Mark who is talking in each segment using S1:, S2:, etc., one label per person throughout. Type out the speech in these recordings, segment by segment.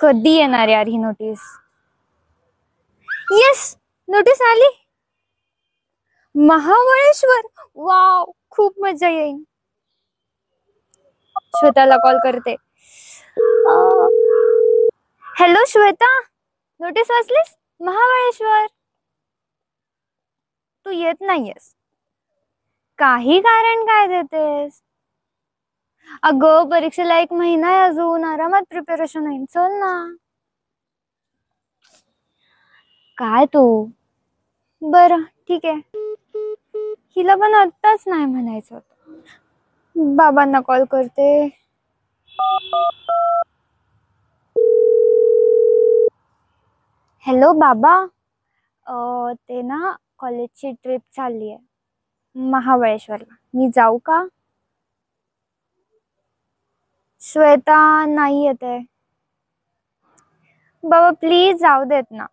S1: कधी येणार यार ही नोटीस? येस, नोटीस आली. महाबळेश्वर, वाव, खूप मजा येईल. श्वेताला कॉल करते. हॅलो श्वेता, नोटीस वाचलीस? महाबळेश्वर. तू येत नाहीयेस, काही कारण काय देतेस? अगं परीक्षेला 1 महिना आहे अजून, आरामात प्रिपरेशन होईल, चल ना. काय तू? बरं ठीक आहे, हिला पण आत्ताच नाही म्हणायचं होतं. बाबांना कॉल करते. हॅलो बाबा, ते ना कॉलेजची ट्रिप चालली आहे महाबळेश्वरला, मी जाऊ का? श्वेता नाही येते. बाबा प्लीज जाऊ देत ना,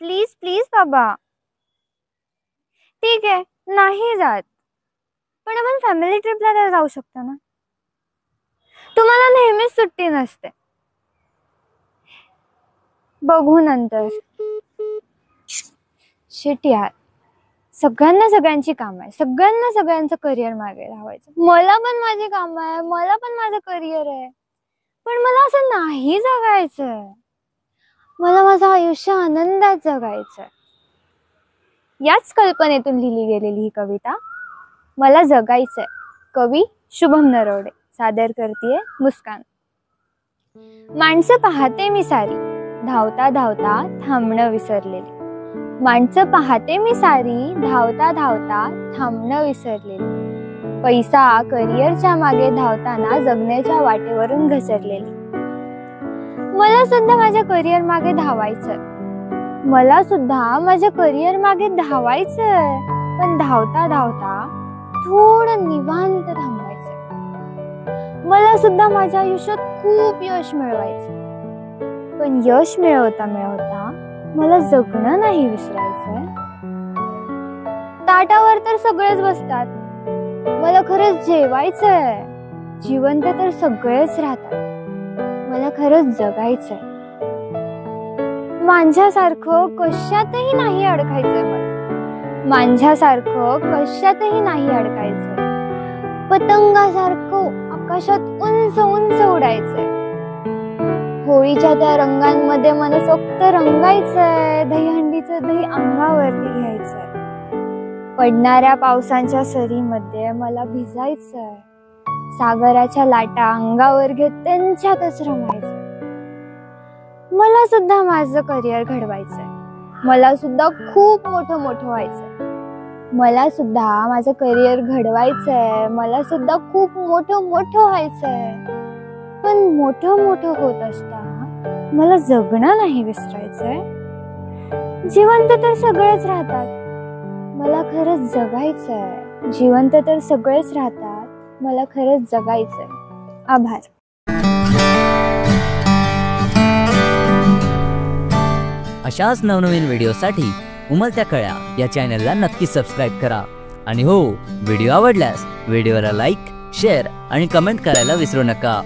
S1: प्लीज प्लीज बाबा. ठीक आहे, नाही जात, पण आपण फॅमिली ट्रिपला तर जाऊ शकतो ना. तुम्हाला नेहमीच सुट्टी नसते, बघू नंतर. शिट यार, सगळ्यांना सगळ्यांची काम आहे, सगळ्यांना सगळ्यांचं करिअर मागे धावायचं. मला पण माझी काम आहे, मला पण माझं करिअर आहे, पण मला असं नाही जगायचंय. मला माझं आयुष्य आनंदात जगायचंय. याच कल्पनेतून लिहिली गेलेली ही कविता मला जगायचंय. कवी शुभम नरोडे सादर करतीये मुस्कान. माणसं पाहते मी सारी, धावता धावता थांबणं विसरलेली. माणसं पाहते मी सारी, धावता धावता थांबणं विसरलेली. पैसा करिअरच्या मागे धावताना जगण्याच्या वाटेवरून घसरलेली. मला सुद्धा माझ्या करिअर मागे धावायचं, मला सुद्धा माझ्या करिअर मागे धावायचं, पण धावता धावता थोडं निवांत थांबायचं. मला सुद्धा माझ्या आयुष्यात खूप यश मिळवायचं, पण यश मिळवता मिळवता मला जगणं नाही विसरायचंय. ताटावर तर सगळेच बसतात, मला खरंच जेवायचंय. जिवंत तर सगळेच राहतात, मला खरंच जगायचंय. माझ्यासारखं कशातही नाही अडकायचंय मला, माझ्यासारखं कशातही नाही अडकायचंय. पतंगासारखं आकाशात उंच उंच उडायचंय. होळीच्या त्या रंगांमध्ये मनसोक्त रंगायचंय. दहीहंडीचं दही अंगावरती घ्यायचंय. पडणाऱ्या पावसांच्या सरीमध्ये मला भिजायचंय. सागराच्या लाटा अंगावर घेत त्यांच्यातच रमायचंय. मला सुद्धा माझं करिअर घडवायचंय, मला सुद्धा खूप मोठं व्हायचंय. मला सुद्धा माझं करिअर घडवायचंय, मला सुद्धा खूप मोठं व्हायचंय. पण मोठं होत असताना मला जगणं नाही विसरायचंय. जिवंत तर सगळेच राहतात, मला खरंच जगायचंय. जिवंत तर सगळेच राहतात, मला खरंच जगायचंय. आभार.
S2: अशाच नवनवीन व्हिडिओसाठी उमलत्या कळ्या या चॅनलला नक्की सबस्क्राईब करा. आणि हो, व्हिडिओ आवडल्यास व्हिडिओला लाईक, शेअर आणि कमेंट करायला विसरू नका.